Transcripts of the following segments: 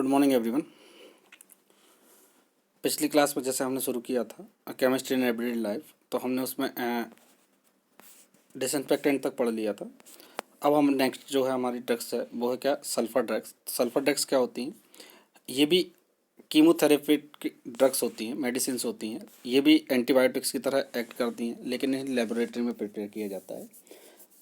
Good morning everyone. पिछली class में जैसे हमने शुरू किया था केमिस्ट्री इन एवरीडे लाइफ, तो हमने उसमें डिसइंफेक्टेंट तक पढ़ लिया था। अब हम नेक्स्ट जो है हमारी ड्रग्स है वो है क्या, सल्फर ड्रग्स। सल्फर ड्रग्स क्या होती हैं? ये भी कीमोथेरेपी की ड्रग्स होती हैं, मेडिसिन्स होती हैं। ये भी एंटीबायोटिक्स की तरह एक्ट करती हैं, लेकिन इन्हें लेबोरेटरी में प्रिपेयर किया जाता है।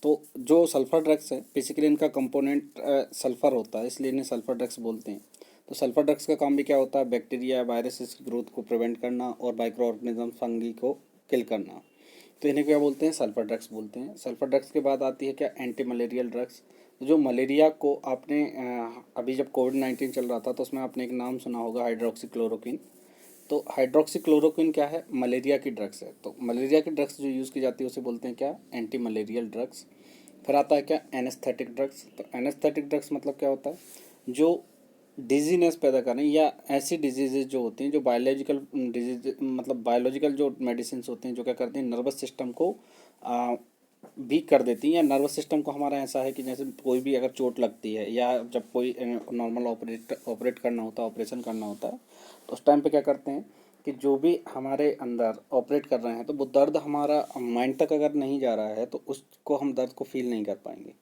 तो जो सल्फ़र ड्रग्स है बेसिकली इनका कंपोनेंट सल्फ़र होता है, इसलिए इन्हें सल्फ़र ड्रग्स बोलते हैं। तो सल्फ़र ड्रग्स का काम भी क्या होता है? बैक्टीरिया वायरसेस की ग्रोथ को प्रिवेंट करना और माइक्रो ऑर्गेनिज्म फंगी को किल करना। तो इन्हें क्या बोलते हैं? सल्फ़र ड्रग्स बोलते हैं। सल्फ़र ड्रग्स के बाद आती है क्या, एंटी मलेरियल ड्रग्स। जो मलेरिया को आपने अभी जब कोविड-19 चल रहा था तो उसमें आपने एक नाम सुना होगा, हाइड्रोक्सीक्लोरोक्विन। तो हाइड्रोक्सीक्लोरोक्विन क्या है? मलेरिया की ड्रग्स है। तो मलेरिया की ड्रग्स जो यूज़ की जाती है उसे बोलते हैं क्या, एंटी मलेरियल ड्रग्स। फिर आता है क्या, एनेस्थेटिक ड्रग्स। तो एनेस्थेटिक ड्रग्स मतलब क्या होता है? जो डिजीनेस पैदा करें या ऐसी डिजीजेज जो होती हैं जो बायोलॉजिकल डिजीज मतलब बायोलॉजिकल जो मेडिसिन होती हैं जो क्या करती हैं, नर्वस सिस्टम को वीक कर देती हैं। या नर्वस सिस्टम को हमारा ऐसा है कि जैसे कोई भी अगर चोट लगती है या जब कोई नॉर्मल ऑपरेट करना होता है, ऑपरेशन करना होता है, तो उस टाइम पे क्या करते हैं कि जो भी हमारे अंदर ऑपरेट कर रहे हैं तो वो दर्द हमारा माइंड तक अगर नहीं जा रहा है तो उसको हम दर्द को फील नहीं कर पाएंगे।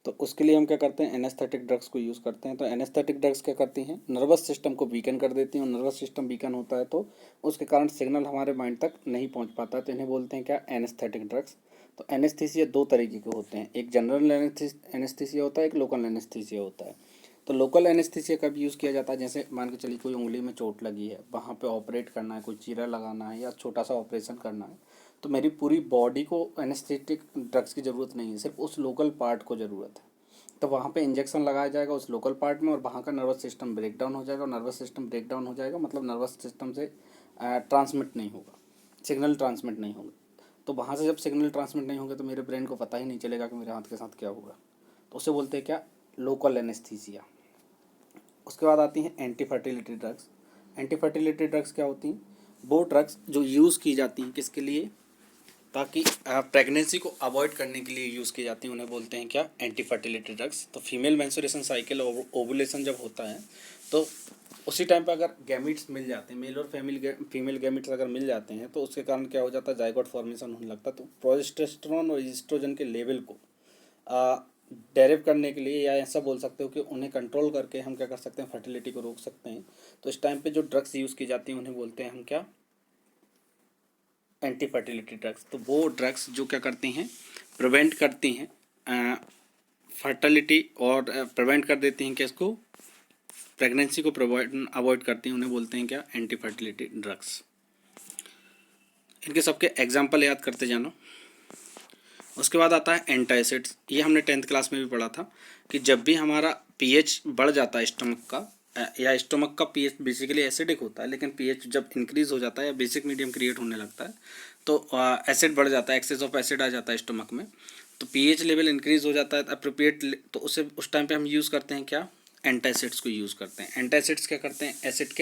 तो उसके लिए हम क्या करते हैं, एनेस्थेटिक ड्रग्स को यूज़ करते हैं। तो एनेस्थेटिक ड्रग्स क्या करती हैं, नर्वस सिस्टम को वीकन कर देती हैं, और नर्वस सिस्टम वीकन होता है तो उसके कारण सिग्नल हमारे माइंड तक नहीं पहुंच पाता, तो इन्हें बोलते हैं क्या, एनेस्थेटिक ड्रग्स। तो एनेस्थीसिया दो तरीके के होते हैं, एक जनरल एनेस्थीसिया होता है, एक लोकल एनेस्थीसिया होता है। तो लोकल एनेस्थीसिया कब यूज़ किया जाता है? जैसे मान के चलिए कोई उंगली में चोट लगी है, वहाँ पे ऑपरेट करना है, कोई चीरा लगाना है या छोटा सा ऑपरेशन करना है, तो मेरी पूरी बॉडी को एनेस्थेटिक ड्रग्स की ज़रूरत नहीं है, सिर्फ उस लोकल पार्ट को ज़रूरत है। तो वहाँ पे इंजेक्शन लगाया जाएगा उस लोकल पार्ट में और वहाँ का नर्वस सिस्टम ब्रेक डाउन हो जाएगा। और नर्वस सिस्टम ब्रेक डाउन हो जाएगा मतलब नर्वस सिस्टम से ट्रांसमिट नहीं होगा, सिग्नल ट्रांसमिट नहीं होगा। तो वहाँ से जब सिग्नल ट्रांसमिट नहीं होंगे तो मेरे ब्रेन को पता ही नहीं चलेगा कि मेरे हाथ के साथ क्या होगा। तो उसे बोलते हैं क्या, लोकल एनेस्थीसिया। उसके बाद आती हैं anti fertility drugs. Anti fertility drugs क्या होती हैं? वो ड्रग्स जो यूज़ की जाती हैं किसके लिए, ताकि प्रेगनेंसी को अवॉइड करने के लिए यूज़ की जाती हैं, उन्हें बोलते हैं क्या, एंटी फर्टिलिटी ड्रग्स। तो फीमेल मेंस्ट्रुएशन साइकिल ओवुलेशन जब होता है तो उसी टाइम पे अगर गैमीट्स मिल जाते हैं, मेल और फीमेल गैमीट्स अगर मिल जाते हैं तो उसके कारण क्या हो जाता है, जाइगोट फॉर्मेशन होने लगता है। तो प्रोजेस्टेरोन और ईस्ट्रोजन के लेवल को डेरिव करने के लिए, या ऐसा बोल सकते हो कि उन्हें कंट्रोल करके हम क्या कर सकते हैं, फर्टिलिटी को रोक सकते हैं। तो इस टाइम पे जो ड्रग्स यूज़ की जाती हैं उन्हें बोलते हैं हम क्या, एंटी फर्टिलिटी ड्रग्स। तो वो ड्रग्स जो क्या करती हैं, प्रिवेंट करती हैं फर्टिलिटी और प्रिवेंट कर देती हैं कि इसको, प्रेगनेंसी को अवॉइड करती हैं, उन्हें बोलते हैं क्या, एंटी फर्टिलिटी ड्रग्स। इनके सबके एग्जाम्पल याद करते जाना। उसके बाद आता है एंटासिड्स। ये हमने 10th क्लास में भी पढ़ा था कि जब भी हमारा पीएच बढ़ जाता है स्टमक का, या स्टमक का पीएच बेसिकली एसिडिक होता है, लेकिन पीएच जब इंक्रीज हो जाता है या बेसिक मीडियम क्रिएट होने लगता है तो एसिड बढ़ जाता है, एक्सेस ऑफ एसिड आ जाता है स्टमक में, तो पीएच लेवल इंक्रीज हो जाता है अप्रोप्रिएट। तो उस टाइम पे हम यूज़ करते हैं क्या, एंटासिड्स को यूज़ करते हैं। एंटासिड्स क्या करते हैं, एसिड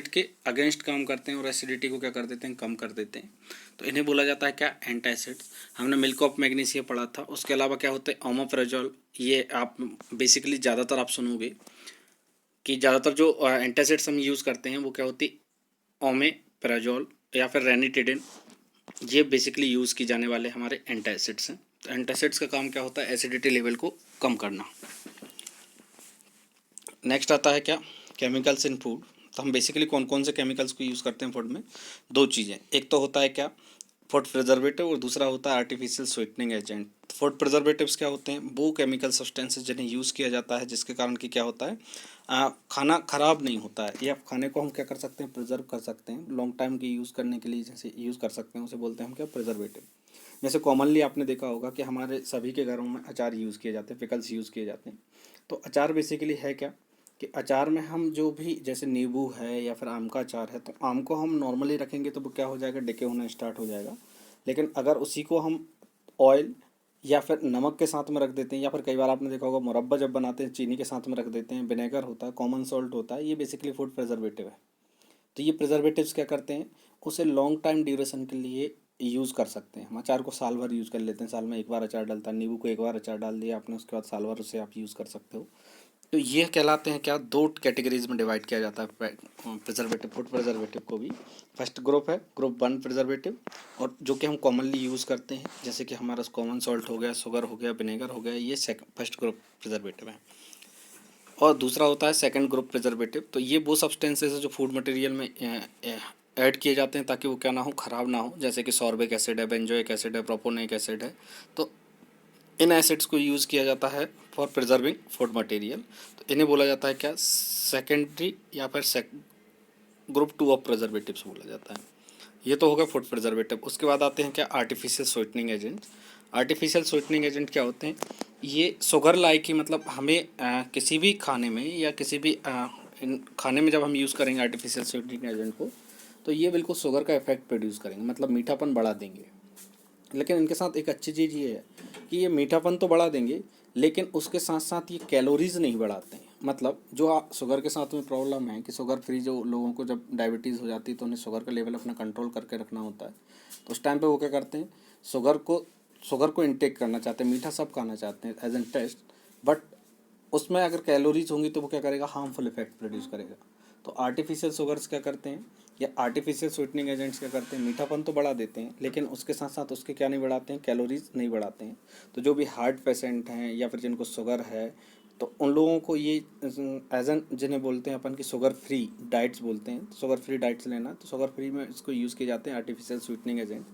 के अगेंस्ट काम करते हैं और एसिडिटी को क्या कर देते हैं, कम कर देते हैं। तो इन्हें बोला जाता है क्या, एंटासिड्स। हमने मिल्क ऑफ मैग्नीसिया पढ़ा था। उसके अलावा क्या होते हैं, ओमेप्राजोल। ये आप बेसिकली ज़्यादातर आप सुनोगे कि ज़्यादातर जो एंटासिड्स हम यूज़ करते हैं वो क्या होती है, ओमेप्राजोल या फिर रेनिटिडिन। ये बेसिकली यूज़ की जाने वाले हमारे एंटासिड्स हैं। तो एंटासिड्स का काम क्या होता है, एसिडिटी लेवल को कम करना। नेक्स्ट आता है क्या, केमिकल्स इन फूड। तो हम बेसिकली कौन कौन से केमिकल्स को यूज़ करते हैं फूड में, दो चीज़ें, एक तो होता है क्या, फूड प्रिजर्वेटिव, और दूसरा होता है artificial sweetening agent. Food preservatives क्या होते हैं, वो केमिकल सब्सटेंसेस जिन्हें यूज़ किया जाता है जिसके कारण कि क्या होता है, खाना ख़राब नहीं होता है, या खाने को हम क्या कर सकते हैं, प्रिजर्व कर सकते हैं लॉन्ग टाइम की यूज़ करने के लिए, जैसे यूज़ कर सकते हैं, उसे बोलते हैं हम क्या, प्रिजर्वेटिव। जैसे कॉमनली आपने देखा होगा कि हमारे सभी के घरों में अचार यूज़ किए जाते हैं, पिकल्स यूज़ किए जाते हैं। तो अचार बेसिकली है क्या, कि अचार में हम जो भी, जैसे नींबू है या फिर आम का अचार है, तो आम को हम नॉर्मली रखेंगे तो वो क्या हो जाएगा, डिके होना स्टार्ट हो जाएगा। लेकिन अगर उसी को हम ऑयल या फिर नमक के साथ में रख देते हैं, या फिर कई बार आपने देखा होगा मुरब्बा जब बनाते हैं चीनी के साथ में रख देते हैं, विनेगर होता है, कॉमन सॉल्ट होता है, ये बेसिकली फूड प्रिजर्वेटिव है। तो ये प्रिजर्वेटिव्स क्या करते हैं, उसे लॉन्ग टाइम ड्यूरेशन के लिए यूज़ कर सकते हैं। हम अचार को साल भर यूज़ कर लेते हैं, साल में एक बार अचार डलता है, नींबू को एक बार अचार डाल दिया आपने, उसके बाद साल भर उसे आप यूज़ कर सकते हो। तो ये कहलाते हैं क्या, दो कैटेगरीज में डिवाइड किया जाता है प्रिजर्वेटिव, फूड प्रिजर्वेटिव को भी। फर्स्ट ग्रुप है ग्रुप वन प्रिजर्वेटिव, और जो कि हम कॉमनली यूज़ करते हैं, जैसे कि हमारा कॉमन सॉल्ट हो गया, शुगर हो गया, विनेगर हो गया, ये फर्स्ट ग्रुप प्रिजर्वेटिव है। और दूसरा होता है सेकंड ग्रुप प्रिजर्वेटिव। तो ये वो सब्सटेंसेस है जो फूड मटेरियल में ऐड किए जाते हैं ताकि वो क्या ना हो, ख़राब ना हो, जैसे कि सॉर्बिक एसिड है, बेंजोइक एसिड है, प्रोपोनिक एसिड है। तो इन एसिड्स को यूज़ किया जाता है फॉर प्रिजर्विंग फूड मटेरियल। तो इन्हें बोला जाता है क्या, सेकेंडरी या फिर ग्रुप टू ऑफ प्रिजर्वेटिव्स बोला जाता है। ये तो होगा फूड प्रिजर्वेटिव। उसके बाद आते हैं क्या, artificial sweetening agent. Artificial sweetening agent क्या होते हैं, ये शुगर लाइक ही, मतलब हमें किसी भी खाने में या किसी भी खाने में जब हम यूज़ करेंगे आर्टिफिशियल स्वीटनिंग एजेंट को, तो ये बिल्कुल शुगर का इफेक्ट प्रोड्यूस करेंगे, मतलब मीठापन बढ़ा देंगे। लेकिन इनके साथ एक अच्छी चीज़ ये है कि ये मीठापन तो बढ़ा देंगे, लेकिन उसके साथ साथ ये कैलोरीज नहीं बढ़ाते हैं। मतलब जो शुगर के साथ में प्रॉब्लम है कि शुगर फ्री, जो लोगों को जब डायबिटीज़ हो जाती है तो उन्हें शुगर का लेवल अपना कंट्रोल करके रखना होता है। तो उस टाइम पे वो क्या करते हैं, शुगर को इंटेक करना चाहते हैं, मीठा सब खाना चाहते हैं एज एन टेस्ट, बट उसमें अगर कैलोरीज होंगी तो वो क्या करेगा, हार्मफुल इफेक्ट प्रोड्यूस करेगा। तो आर्टिफिशियल शुगर्स क्या करते हैं, या आर्टिफिशियल स्वीटनिंग एजेंट्स क्या करते हैं, मीठापन तो बढ़ा देते हैं, लेकिन उसके साथ साथ उसके क्या नहीं बढ़ाते हैं, कैलोरीज नहीं बढ़ाते हैं। तो जो भी हार्ट पेशेंट हैं या फिर जिनको शुगर है, तो उन लोगों को ये एज एन, जिन्हें बोलते हैं अपन की शुगर फ्री डाइट्स बोलते हैं, तो शुगर फ्री डाइट्स लेना, तो शुगर फ्री में इसको यूज़ किए जाते हैं आर्टिफिशियल स्वीटनिंग एजेंट।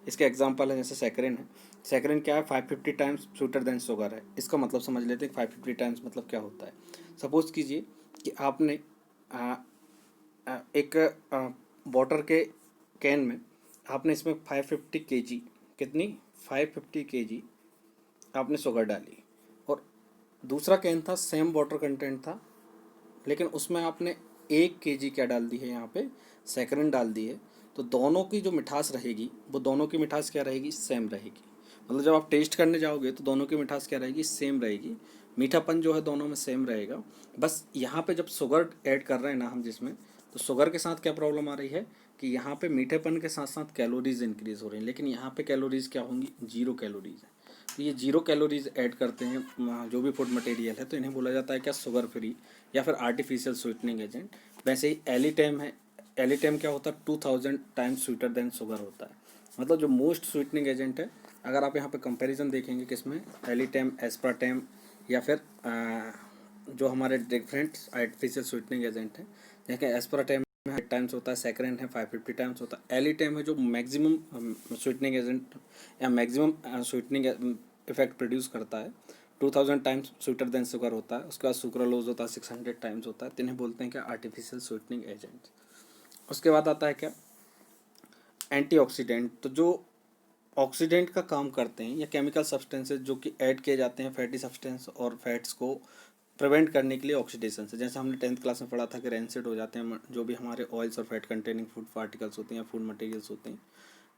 इसके एग्जांपल है जैसे सैकरिन है। सैकरिन क्या है, 550 टाइम्स स्वीटर देन शुगर है। इसका मतलब समझ लेते हैं 550 टाइम्स मतलब क्या होता है। सपोज कीजिए कि आपने एक वाटर के कैन में आपने इसमें 550 केजी, कितनी, 550 केजी आपने शुगर डाली, और दूसरा कैन था, सेम वाटर कंटेंट था, लेकिन उसमें आपने 1 केजी क्या डाल दी है, यहाँ पे सैकरिन डाल दी है। तो दोनों की जो मिठास रहेगी, वो दोनों की मिठास क्या रहेगी, सेम रहेगी। मतलब जब आप टेस्ट करने जाओगे तो दोनों की मिठास क्या रहेगी, सेम रहेगी। मीठापन जो है दोनों में सेम रहेगा। बस यहाँ पे जब शुगर ऐड कर रहे हैं ना हम जिसमें, तो शुगर के साथ क्या प्रॉब्लम आ रही है कि यहाँ पे मीठेपन के साथ साथ कैलोरीज इंक्रीज हो रही हैं, लेकिन यहाँ पे कैलोरीज क्या होंगी, 0 कैलोरीज है। तो ये 0 कैलोरीज ऐड करते हैं जो भी फूड मटेरियल है, तो इन्हें बोला जाता है क्या, शुगर फ्री या फिर आर्टिफिशियल स्वीटनिंग एजेंट। वैसे ही एलिटेम है। एलिटेम क्या होता है, 2000 टाइम्स स्वीटर देन शुगर होता है। मतलब जो मोस्ट स्वीटनिंग एजेंट है, अगर आप यहाँ पे कंपैरिजन देखेंगे किसमें, एलिटेम, एस्पार्टेम, या फिर जो हमारे डिफरेंट आर्टिफिशियल स्वीटनिंग एजेंट हैं, देखें एस्पार्टेम में 100 टाइम्स होता है, सैकरिन है 550 टाइम्स होता है। एलिटेम है जो मैक्सिमम स्वीटनिंग एजेंट या मैक्सिमम स्वीटनिंग इफेक्ट प्रोड्यूस करता है, 2000 टाइम्स स्वीटर देन शुगर होता है। उसके बाद सुक्रोलोज होता है, 600 टाइम्स होता है। तो इन्हें बोलते हैं क्या, आर्टिफिशियल स्वीटनिंग एजेंट। उसके बाद आता है क्या, एंटीऑक्सीडेंट। तो जो ऑक्सीडेंट का काम करते हैं या केमिकल सब्सटेंसेस जो कि ऐड किए जाते हैं फैटी सब्सटेंस और फैट्स को प्रिवेंट करने के लिए ऑक्सीडेशन से। जैसे हमने 10th क्लास में पढ़ा था कि रेंसिड हो जाते हैं जो भी हमारे ऑयल्स और फैट कंटेनिंग फूड पार्टिकल्स होते हैं या फूड मटेरियल्स होते हैं,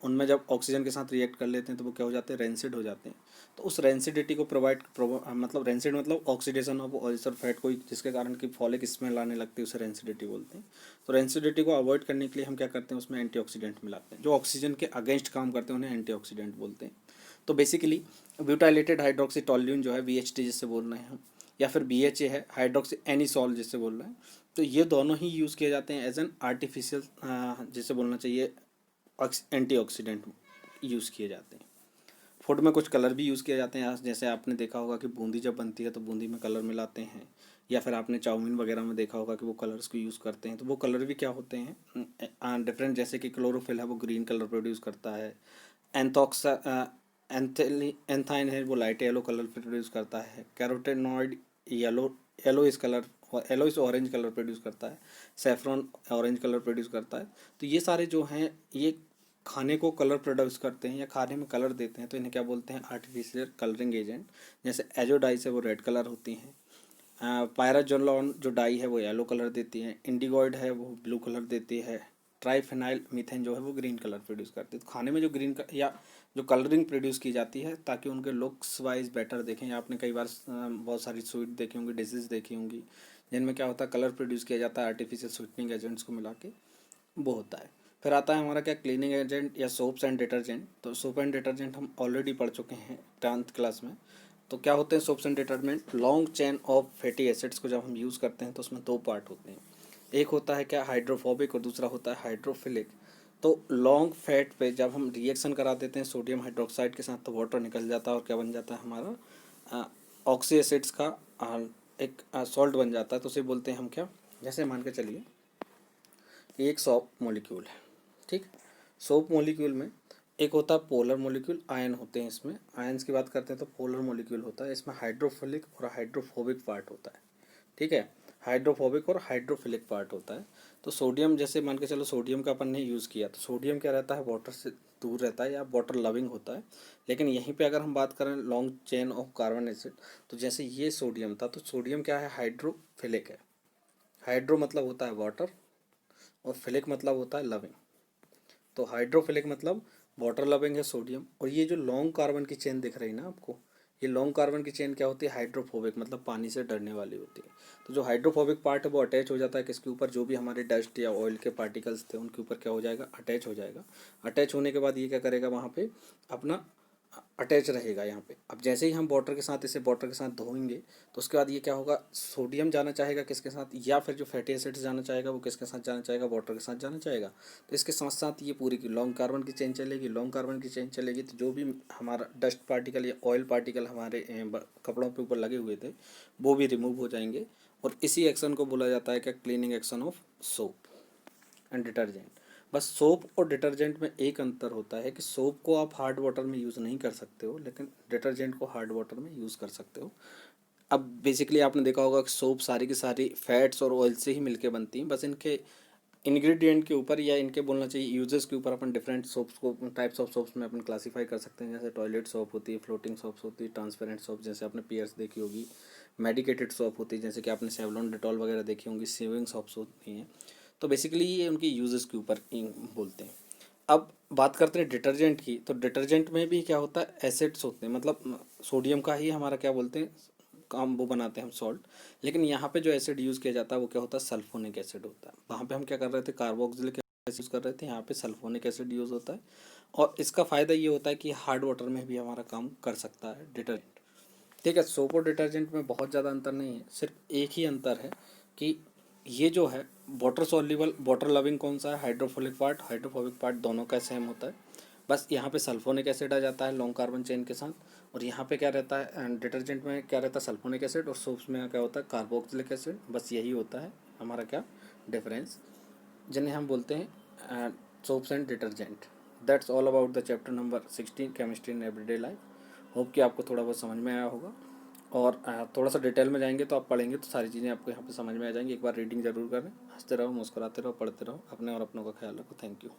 उनमें जब ऑक्सीजन के साथ रिएक्ट कर लेते हैं तो वो क्या हो जाते हैं, रेंसिड हो जाते हैं। तो उस रेंसिडिटी को मतलब रेंसिड मतलब ऑक्सीडेशन ऑफ ऑयल्स और फैट को, जिसके कारण की फॉलिक स्मेल आने लगती है, उसे रेंसिडिटी बोलते हैं। तो रेंसिडिटी को अवॉइड करने के लिए हम क्या करते हैं, उसमें एंटीऑक्सीडेंट मिलाते हैं। जो ऑक्सीजन के अगेंस्ट काम करते हैं उन्हें एंटीऑक्सीडेंट बोलते हैं। तो बेसिकली ब्यूटाइलेटेड हाइड्रोक्सी टोल्यूइन जो है, VHT जिससे बोल रहे हैं हम, या फिर BHA है, हाइड्रोक्सी एनिसोल जिससे बोल रहे हैं, तो ये दोनों ही यूज़ किए जाते हैं एज एन आर्टिफिशियल, जिससे बोलना चाहिए एंटीऑक्सीडेंट यूज़ किए जाते हैं। फूड में कुछ कलर भी यूज़ किए जाते हैं, जैसे आपने देखा होगा कि बूंदी जब बनती है तो बूंदी में कलर मिलाते हैं, या फिर आपने चाउमीन वगैरह में देखा होगा कि वो कलर्स को यूज़ करते हैं। तो वो कलर भी क्या होते हैं, डिफरेंट, जैसे कि क्लोरोफिल है वो ग्रीन कलर प्रोड्यूस करता है, एंथॉक्सा एंथाइन है वो लाइट येलो कलर प्रोड्यूस करता है, कैरोटेनॉइड येलो येलो इस कलर येलो इस ऑरेंज कलर प्रोड्यूस करता है, सेफ्रॉन ऑरेंज कलर प्रोड्यूस करता है। तो ये सारे जो हैं ये खाने को कलर प्रोड्यूस करते हैं या खाने में कलर देते हैं, तो इन्हें क्या बोलते हैं, आर्टिफिशियल कलरिंग एजेंट। जैसे एजोडाइस है वो रेड कलर होती हैं, पायराजोलॉन जो डाई है वो येलो कलर देती है, इंडिगोइड है वो ब्लू कलर देती है, ट्राइफेनाइल मीथेन जो है वो ग्रीन कलर प्रोड्यूस करती है। तो खाने में जो या जो कलरिंग प्रोड्यूस की जाती है ताकि उनके लुक्स वाइज बेटर देखें। या आपने कई बार बहुत सारी स्वीट देखी होंगी, डिशेज देखी होंगी, जिनमें क्या होता है, कलर प्रोड्यूस किया जाता है आर्टिफिशियल स्वीटनिंग एजेंट्स को मिला के, वो होता है। फिर आता है हमारा क्या, क्लीनिंग एजेंट या सोप्स एंड डिटर्जेंट। तो सोप एंड डिटर्जेंट हम ऑलरेडी पढ़ चुके हैं 10th क्लास में। तो क्या होते हैं soaps and detergent? Long chain of fatty acids को जब हम यूज़ करते हैं तो उसमें दो पार्ट होते हैं, एक होता है क्या हाइड्रोफोबिक और दूसरा होता है हाइड्रोफिलिक। तो लॉन्ग फैट पे जब हम रिएक्शन करा देते हैं सोडियम हाइड्रोक्साइड के साथ तो वाटर निकल जाता है और क्या बन जाता है हमारा ऑक्सी एसिड्स का एक सॉल्ट बन जाता है। तो उसे बोलते हैं हम क्या, जैसे मान के चलिए कि एक सोप मॉलिक्यूल है, ठीक। सोप मॉलिक्यूल में एक होता है पोलर मॉलिक्यूल, आयन होते हैं इसमें, आयंस की बात करते हैं तो पोलर मॉलिक्यूल होता है, इसमें हाइड्रोफिलिक और हाइड्रोफोबिक पार्ट होता है, ठीक है। हाइड्रोफोबिक और हाइड्रोफिलिक पार्ट होता है। तो सोडियम, जैसे मान के चलो सोडियम का अपन ने यूज़ किया तो सोडियम क्या रहता है, वाटर से दूर रहता है या वाटर लविंग होता है। लेकिन यहीं पे अगर हम बात करें long chain of carbon acid, तो जैसे ये सोडियम था तो सोडियम क्या है, हाइड्रोफिलिक है। हाइड्रो मतलब होता है वाटर और फिलिक मतलब होता है लविंग। तो हाइड्रोफिलिक मतलब वाटर लविंग है सोडियम। और ये जो लॉन्ग कार्बन की चेन दिख रही है ना आपको, ये लॉन्ग कार्बन की चेन क्या होती है, हाइड्रोफोबिक मतलब पानी से डरने वाली होती है। तो जो हाइड्रोफोबिक पार्ट है वो अटैच हो जाता है किसके ऊपर, जो भी हमारे डस्ट या ऑयल के पार्टिकल्स थे उनके ऊपर क्या हो जाएगा, अटैच हो जाएगा। अटैच होने के बाद ये क्या करेगा, वहाँ पे अपना अटैच रहेगा यहाँ पे। अब जैसे ही हम वाटर के साथ इसे वाटर के साथ धोएंगे तो उसके बाद ये क्या होगा, सोडियम जाना चाहेगा किसके साथ, या फिर जो फैटी एसिड्स जाना चाहेगा वो किसके साथ जाना चाहेगा, वाटर के साथ जाना चाहेगा। तो इसके साथ साथ ये पूरी की लॉन्ग कार्बन की चेन चलेगी, लॉन्ग कार्बन की चेन चलेगी तो जो भी हमारा डस्ट पार्टिकल या ऑयल पार्टिकल हमारे कपड़ों के ऊपर लगे हुए थे वो भी रिमूव हो जाएंगे। और इसी एक्शन को बोला जाता है क्या, cleaning action of soap and detergent. बस सोप और डिटर्जेंट में एक अंतर होता है कि सोप को आप हार्ड वाटर में यूज़ नहीं कर सकते हो, लेकिन डिटर्जेंट को हार्ड वाटर में यूज़ कर सकते हो। अब बेसिकली आपने देखा होगा कि सोप सारी की सारी फैट्स और ऑयल से ही मिलके बनती हैं, बस इनके इंग्रेडिएंट के ऊपर या इनके बोलना चाहिए यूजेस के ऊपर अपन डिफरेंट सोप्स को, टाइप्स ऑफ सोप्स में अपन क्लासीफाई कर सकते हैं। जैसे टॉयलेट सोप होती है, फ्लोटिंग सोप्स होती है, ट्रांसपेरेंट सोप जैसे आपने पियर्स देखी होगी, मेडिकेटेड सोप होती है जैसे कि आपने सेवलॉन डेटॉल वगैरह देखी होंगी, सेविंग सोप्स होती हैं। तो बेसिकली ये उनकी यूजेस के ऊपर बोलते हैं। अब बात करते हैं डिटर्जेंट की, तो डिटर्जेंट में भी क्या होता है, एसिड्स होते हैं, मतलब सोडियम का ही हमारा क्या बोलते हैं काम, वो बनाते हैं हम सॉल्ट। लेकिन यहाँ पे जो एसिड यूज़ किया जाता है वो क्या होता है, सल्फोनिक एसिड होता है। वहाँ पे हम क्या कर रहे थे, कार्बोक्सिलिक एसिड यूज़ कर रहे थे, यहाँ पे सल्फोनिक एसिड यूज़ होता है। और इसका फ़ायदा ये होता है कि हार्ड वाटर में भी हमारा काम कर सकता है डिटर्जेंट, ठीक है। सोप और डिटर्जेंट में बहुत ज़्यादा अंतर नहीं है, सिर्फ एक ही अंतर है कि ये जो है वाटर सॉल्युबल, वाटर लविंग कौन सा है, हाइड्रोफोलिक पार्ट, हाइड्रोफोबिक पार्ट दोनों का सेम होता है। बस यहाँ पे सल्फोनिक एसिड आ जाता है लॉन्ग कार्बन चेन के साथ। और यहाँ पे क्या रहता है, डिटर्जेंट में क्या रहता है, सल्फोनिक एसिड, और सोप्स में क्या होता है, कार्बोक्सिलिक एसिड। बस यही होता है हमारा क्या डिफरेंस, जिन्हें हम बोलते हैं soaps and detergent. That's all about the chapter number 16 chemistry in everyday life. Hope कि आपको थोड़ा बहुत समझ में आया होगा। और थोड़ा सा डिटेल में जाएंगे तो आप पढ़ेंगे तो सारी चीज़ें आपको यहाँ पे समझ में आ जाएंगी। एक बार रीडिंग जरूर करें, हंसते रहो, मुस्कुराते रहो, पढ़ते रहो, अपने और अपनों का ख्याल रखो। Thank you.